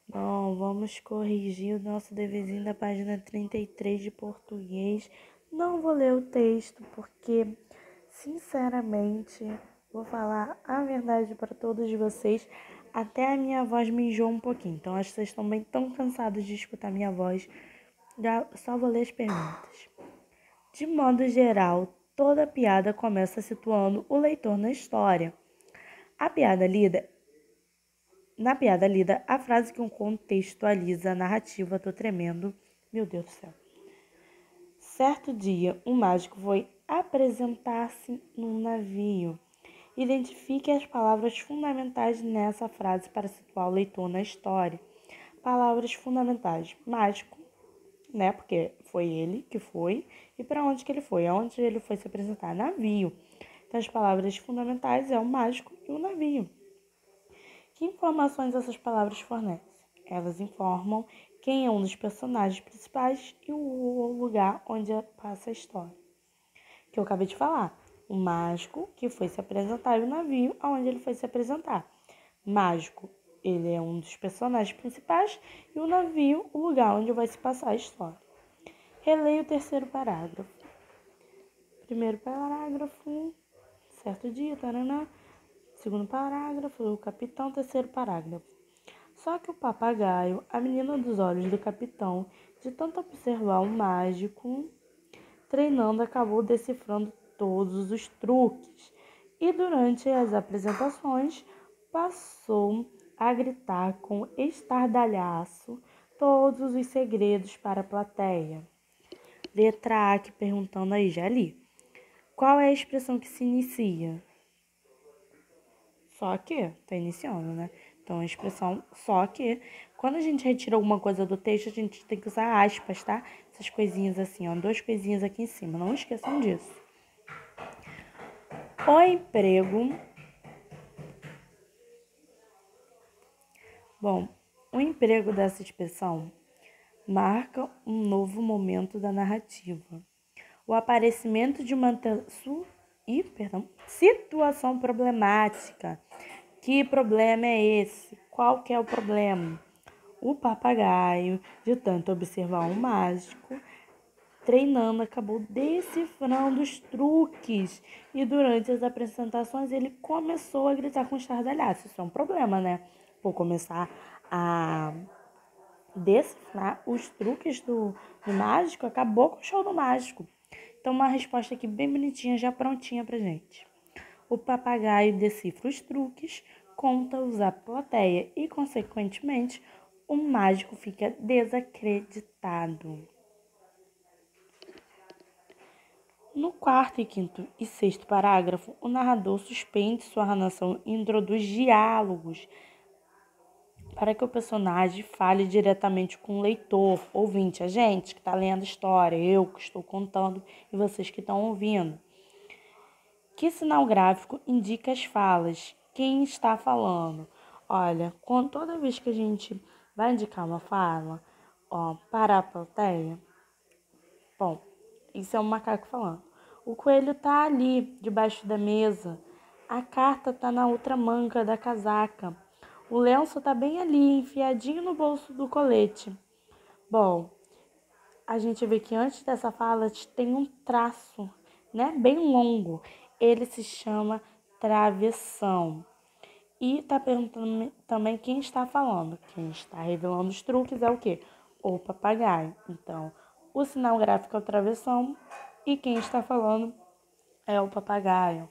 Bom, vamos corrigir o nosso deverzinho da página 33 de português. Não vou ler o texto porque, sinceramente, vou falar a verdade para todos vocês. Até a minha voz me enjoa um pouquinho. Então, acho que vocês estão bem tão cansados de escutar minha voz. Só vou ler as perguntas. De modo geral, toda piada começa situando o leitor na história. A piada lida Na piada lida, a frase que contextualiza a narrativa, tô tremendo, meu Deus do céu. Certo dia, um mágico foi apresentar-se num navio. Identifique as palavras fundamentais nessa frase para situar o leitor na história. Palavras fundamentais: mágico, né? Porque foi ele que foi. E para onde que ele foi? Aonde ele foi se apresentar? Navio. Então, as palavras fundamentais é o mágico e o navio. Que informações essas palavras fornecem? Elas informam quem é um dos personagens principais e o lugar onde passa a história. Que eu acabei de falar. O mágico que foi se apresentar e o navio aonde ele foi se apresentar. Mágico, ele é um dos personagens principais e o navio, o lugar onde vai se passar a história. Releia o terceiro parágrafo. Primeiro parágrafo, certo dia, taranã. Segundo parágrafo, o capitão. Terceiro parágrafo. Só que o papagaio, a menina dos olhos do capitão, de tanto observar o mágico treinando, acabou decifrando todos os truques e durante as apresentações passou a gritar com estardalhaço todos os segredos para a plateia. Letra A, que perguntando aí, já li. Qual é a expressão que se inicia? Só que, tá iniciando, né? Então, a expressão só que, quando a gente retira alguma coisa do texto, a gente tem que usar aspas, tá? Essas coisinhas assim, ó, duas coisinhas aqui em cima, não esqueçam disso. O emprego. Bom, o emprego dessa expressão marca um novo momento da narrativa. O aparecimento de uma situação problemática. Que problema é esse? Qual que é o problema? O papagaio, de tanto observar um mágico, treinando, acabou decifrando os truques. E durante as apresentações ele começou a gritar com estardalhaço. Isso é um problema, né? Vou começar a decifrar os truques do mágico, acabou com o show do mágico. Então, uma resposta aqui bem bonitinha, já prontinha pra gente. O papagaio decifra os truques, conta-os à plateia e, consequentemente, o mágico fica desacreditado. No quarto, quinto e sexto parágrafo, o narrador suspende sua narração e introduz diálogos para que o personagem fale diretamente com o leitor, ouvinte, a gente que está lendo a história, eu que estou contando e vocês que estão ouvindo. Que sinal gráfico indica as falas? Quem está falando? Olha, toda vez que a gente vai indicar uma fala, para a plateia, bom, isso é um macaco falando. O coelho tá ali, debaixo da mesa. A carta tá na outra manga da casaca. O lenço tá bem ali, enfiadinho no bolso do colete. Bom, a gente vê que antes dessa fala tem um traço, né, bem longo. Ele se chama travessão. E tá perguntando também quem está falando. Quem está revelando os truques é o quê? O papagaio. Então, o sinal gráfico é o travessão e quem está falando é o papagaio.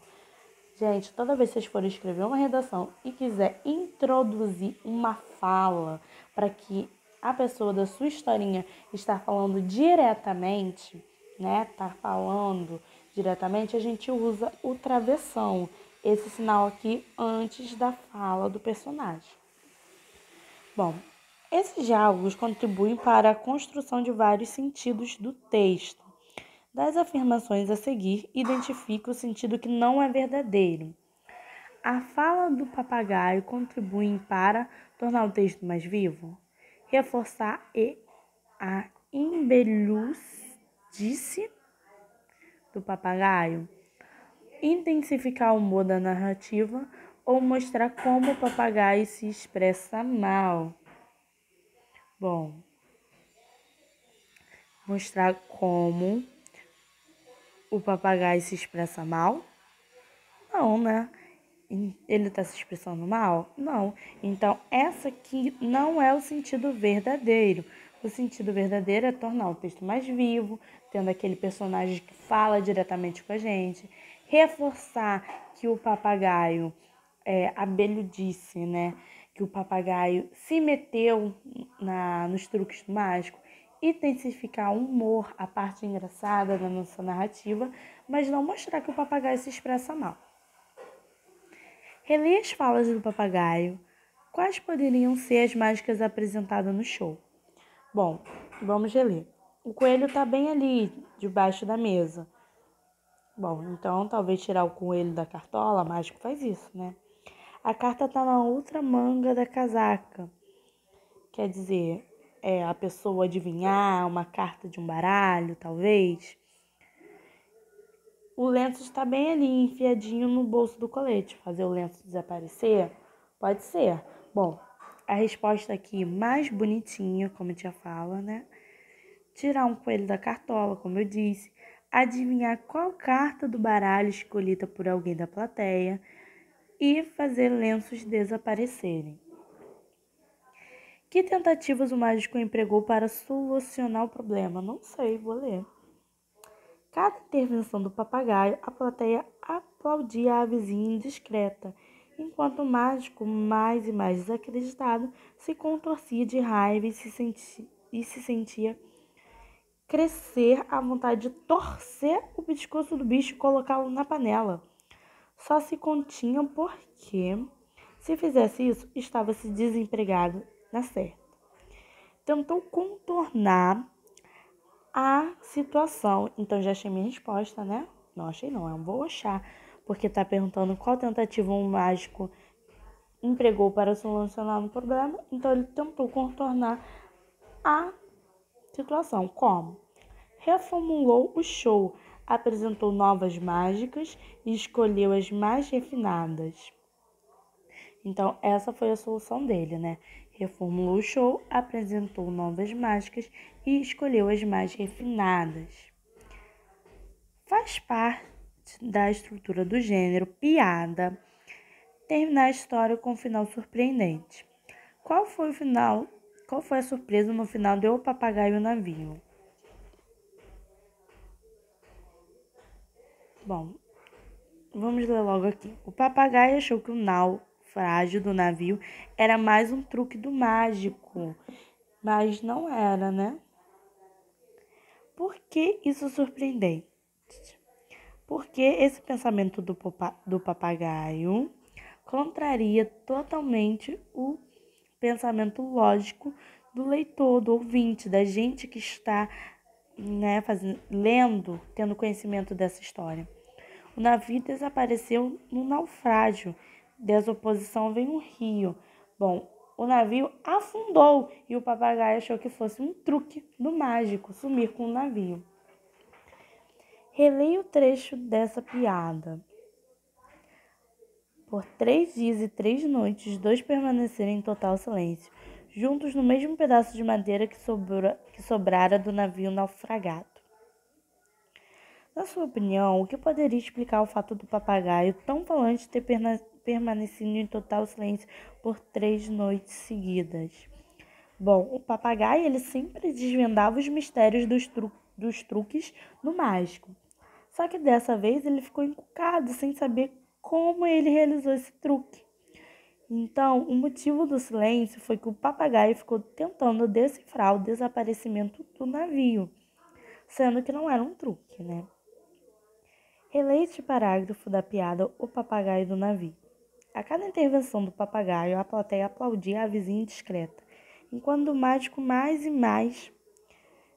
Gente, toda vez que vocês forem escrever uma redação e quiser introduzir uma fala para que a pessoa da sua historinha está falando diretamente, né? Tá falando diretamente, a gente usa o travessão, esse sinal aqui antes da fala do personagem. Bom, esses diálogos contribuem para a construção de vários sentidos do texto. Das afirmações a seguir, identifique o sentido que não é verdadeiro. A fala do papagaio contribui para tornar o texto mais vivo, reforçar a embelhucice do papagaio, intensificar o humor da narrativa ou mostrar como o papagaio se expressa mal. Bom, mostrar como o papagaio se expressa mal? Não, né? Ele está se expressando mal? Não. Então, essa aqui não é o sentido verdadeiro. O sentido verdadeiro é tornar o texto mais vivo, tendo aquele personagem que fala diretamente com a gente, reforçar que o papagaio, a Belo disse, né? Que o papagaio se meteu nos truques do mágico, intensificar o humor, a parte engraçada da nossa narrativa, mas não mostrar que o papagaio se expressa mal. Releia as falas do papagaio. Quais poderiam ser as mágicas apresentadas no show? Bom, vamos reler. O coelho está bem ali, debaixo da mesa. Bom, então talvez tirar o coelho da cartola, o mágico faz isso, né? A carta está na outra manga da casaca. Quer dizer, a pessoa adivinhar uma carta de um baralho, talvez. O lenço está bem ali, enfiadinho no bolso do colete. Fazer o lenço desaparecer? Pode ser. Bom, a resposta aqui mais bonitinha, como a tia fala, né? Tirar um coelho da cartola, como eu disse. Adivinhar qual carta do baralho escolhida por alguém da plateia. E fazer lenços desaparecerem. Que tentativas o mágico empregou para solucionar o problema? Não sei, vou ler. Cada intervenção do papagaio, a plateia aplaudia a vizinha indiscreta, enquanto o mágico, mais e mais desacreditado, se contorcia de raiva e se sentia crescer a vontade de torcer o pescoço do bicho e colocá-lo na panela. Só se continha porque, se fizesse isso, estava-se desempregado na certa. Tentou contornar a situação. Então, já achei minha resposta, né? Não achei não, eu vou achar. Porque tá perguntando qual tentativa um mágico empregou para solucionar um problema. Então, ele tentou contornar a situação. Como? Reformulou o show, apresentou novas mágicas e escolheu as mais refinadas. Então, essa foi a solução dele, né? Reformulou o show, apresentou novas mágicas e escolheu as mais refinadas. Faz parte da estrutura do gênero piada terminar a história com um final surpreendente. Qual foi a surpresa no final de O Papagaio e o Navio? Bom, vamos ler logo aqui. O papagaio achou que o naufrágio do navio era mais um truque do mágico, mas não era, né? Por que isso é surpreendente? Porque esse pensamento do papagaio contraria totalmente o pensamento lógico do leitor, do ouvinte, da gente que está, né, lendo, tendo conhecimento dessa história. O navio desapareceu no naufrágio. Dessa oposição vem um rio. Bom, o navio afundou e o papagaio achou que fosse um truque do mágico sumir com o navio. Releia o trecho dessa piada. Por 3 dias e 3 noites, os dois permaneceram em total silêncio, juntos no mesmo pedaço de madeira que sobrara do navio naufragado. Na sua opinião, o que poderia explicar o fato do papagaio tão falante ter permanecido em total silêncio por 3 noites seguidas? Bom, o papagaio ele sempre desvendava os mistérios dos truques do mágico. Só que dessa vez ele ficou encucado, sem saber como ele realizou esse truque. Então, o motivo do silêncio foi que o papagaio ficou tentando decifrar o desaparecimento do navio, sendo que não era um truque, né? Releia este parágrafo da piada O Papagaio do Navio. A cada intervenção do papagaio, a plateia aplaudia a vizinha indiscreta, enquanto o mágico mais e mais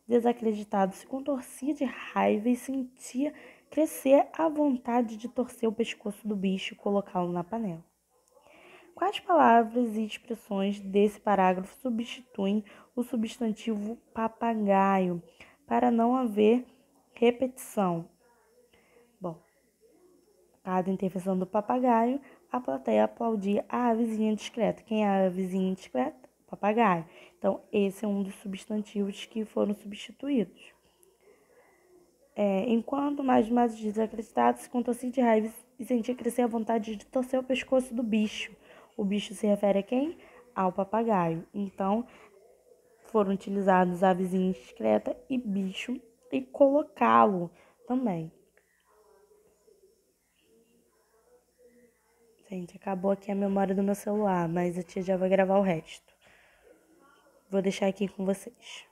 desacreditado se contorcia de raiva e sentia crescer a vontade de torcer o pescoço do bicho e colocá-lo na panela. Quais palavras e expressões desse parágrafo substituem o substantivo papagaio para não haver repetição? Bom, cada intervenção do papagaio, a plateia aplaudia a vizinha discreta. Quem é a vizinha discreta? O papagaio. Então, esse é um dos substantivos que foram substituídos. Enquanto mais desacreditado, se contou sentir raiva e sentia crescer a vontade de torcer o pescoço do bicho. O bicho se refere a quem? Ao papagaio. Então, foram utilizados avezinha indiscreta e bicho e colocá-lo também. Gente, acabou aqui a memória do meu celular, mas a tia já vai gravar o resto. Vou deixar aqui com vocês.